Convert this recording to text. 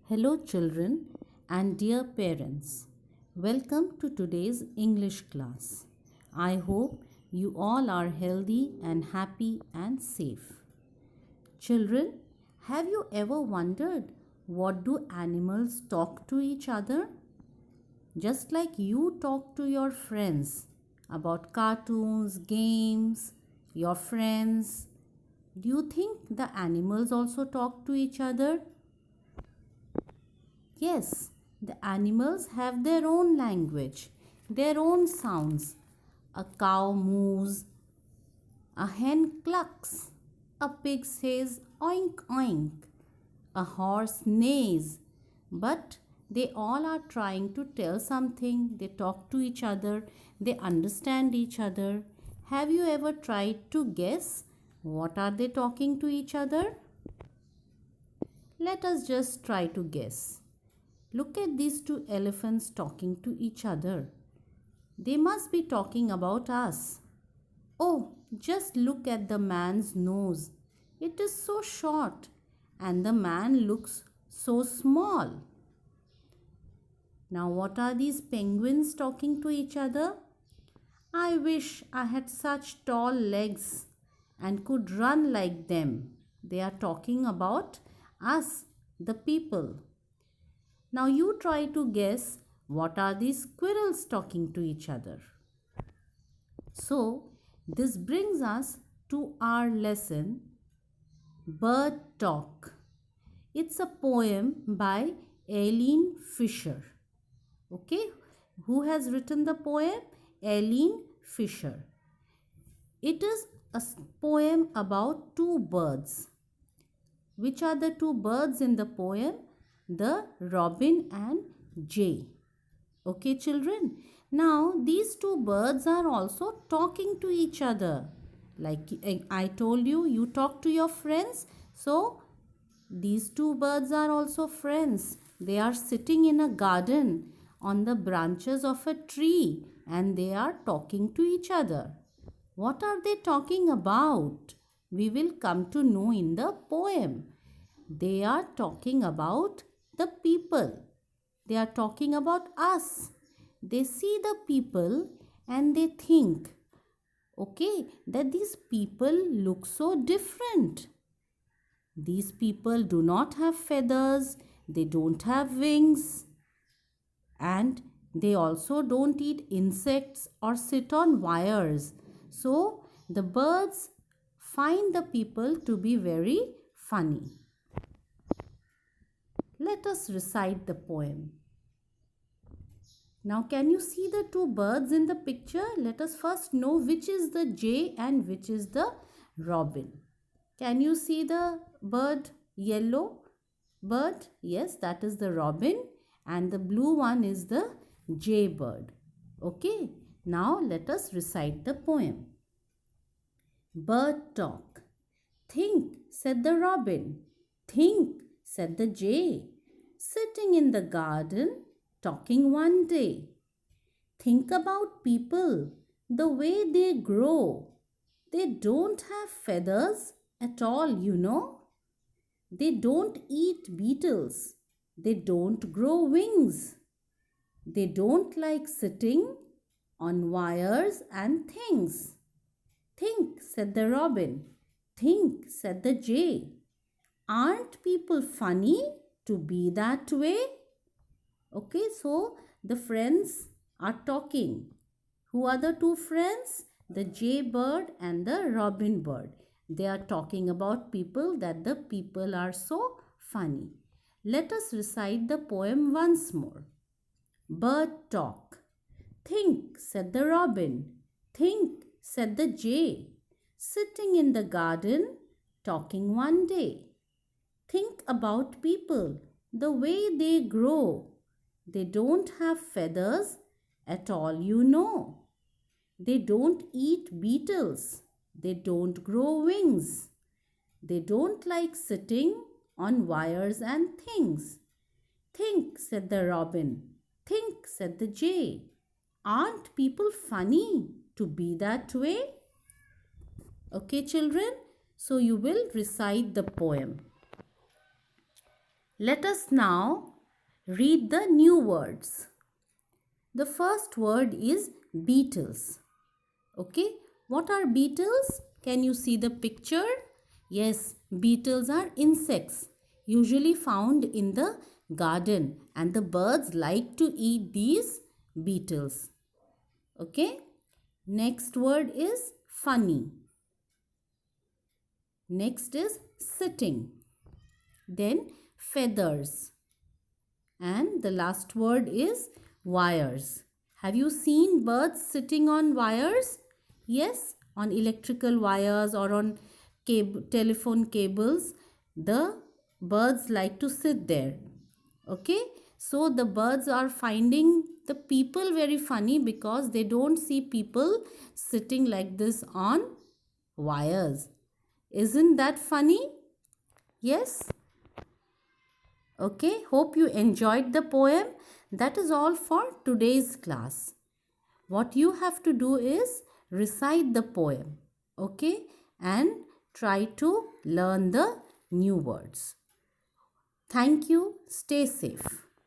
Hello, children and dear parents. Welcome to today's English class. I hope you all are healthy and happy and safe. Children, have you ever wondered what do animals talk to each other? Just like you talk to your friends about cartoons, games, your friends, do you think the animals also talk to each other? Yes, the animals have their own language, their own sounds. A cow moves, a hen clucks, a pig says oink oink, a horse neighs. But they all are trying to tell something. They talk to each other, they understand each other. Have you ever tried to guess what are they talking to each other? Let us just try to guess. Look at these two elephants talking to each other. They must be talking about us. Oh, just look at the man's nose. It is so short and the man looks so small. Now, what are these penguins talking to each other? I wish I had such tall legs and could run like them. They are talking about us, the people. Now you try to guess what are these squirrels talking to each other. So this brings us to our lesson Bird Talk. It's a poem by Eileen Fisher. Okay, who has written the poem? Eileen Fisher. It is a poem about two birds. Which are the two birds in the poem? The robin and jay. Okay, children. Now, these two birds are also talking to each other. Like I told you, you talk to your friends. So, these two birds are also friends. They are sitting in a garden on the branches of a tree and they are talking to each other. What are they talking about? We will come to know in the poem. They are talking about the people. They are talking about us. They see the people and they think, okay, that these people look so different. These people do not have feathers, they don't have wings, and they also don't eat insects or sit on wires. So the birds find the people to be very funny. Let us recite the poem. Now, can you see the two birds in the picture? Let us first know which is the jay and which is the robin. Can you see the bird, yellow bird? Yes, that is the robin, and the blue one is the jay bird. Okay, now let us recite the poem. Bird talk. Think, said the robin. Think, said the jay. Sitting in the garden, talking one day. Think about people, the way they grow. They don't have feathers at all, you know. They don't eat beetles. They don't grow wings. They don't like sitting on wires and things. Think, said the robin. Think, said the jay. Aren't people funny to be that way? Okay, so the friends are talking. Who are the two friends? The jay bird and the robin bird. They are talking about people, that the people are so funny. Let us recite the poem once more. Bird talk. Think, said the robin. Think, said the jay. Sitting in the garden, talking one day. Think about people, the way they grow. They don't have feathers at all, you know. They don't eat beetles. They don't grow wings. They don't like sitting on wires and things. Think, said the robin. Think, said the jay. Aren't people funny to be that way? Okay, children. So you will recite the poem. Let us now read the new words. The first word is beetles. Okay, what are beetles? Can you see the picture? Yes, beetles are insects usually found in the garden, and the birds like to eat these beetles. Okay, next word is funny. Next is sitting. Then feathers. And the last word is wires. Have you seen birds sitting on wires? Yes, on electrical wires or on telephone cables. The birds like to sit there. Okay, so the birds are finding the people very funny because they don't see people sitting like this on wires. Isn't that funny? Yes. Okay, hope you enjoyed the poem. That is all for today's class. What you have to do is recite the poem, okay, and try to learn the new words. Thank you. Stay safe.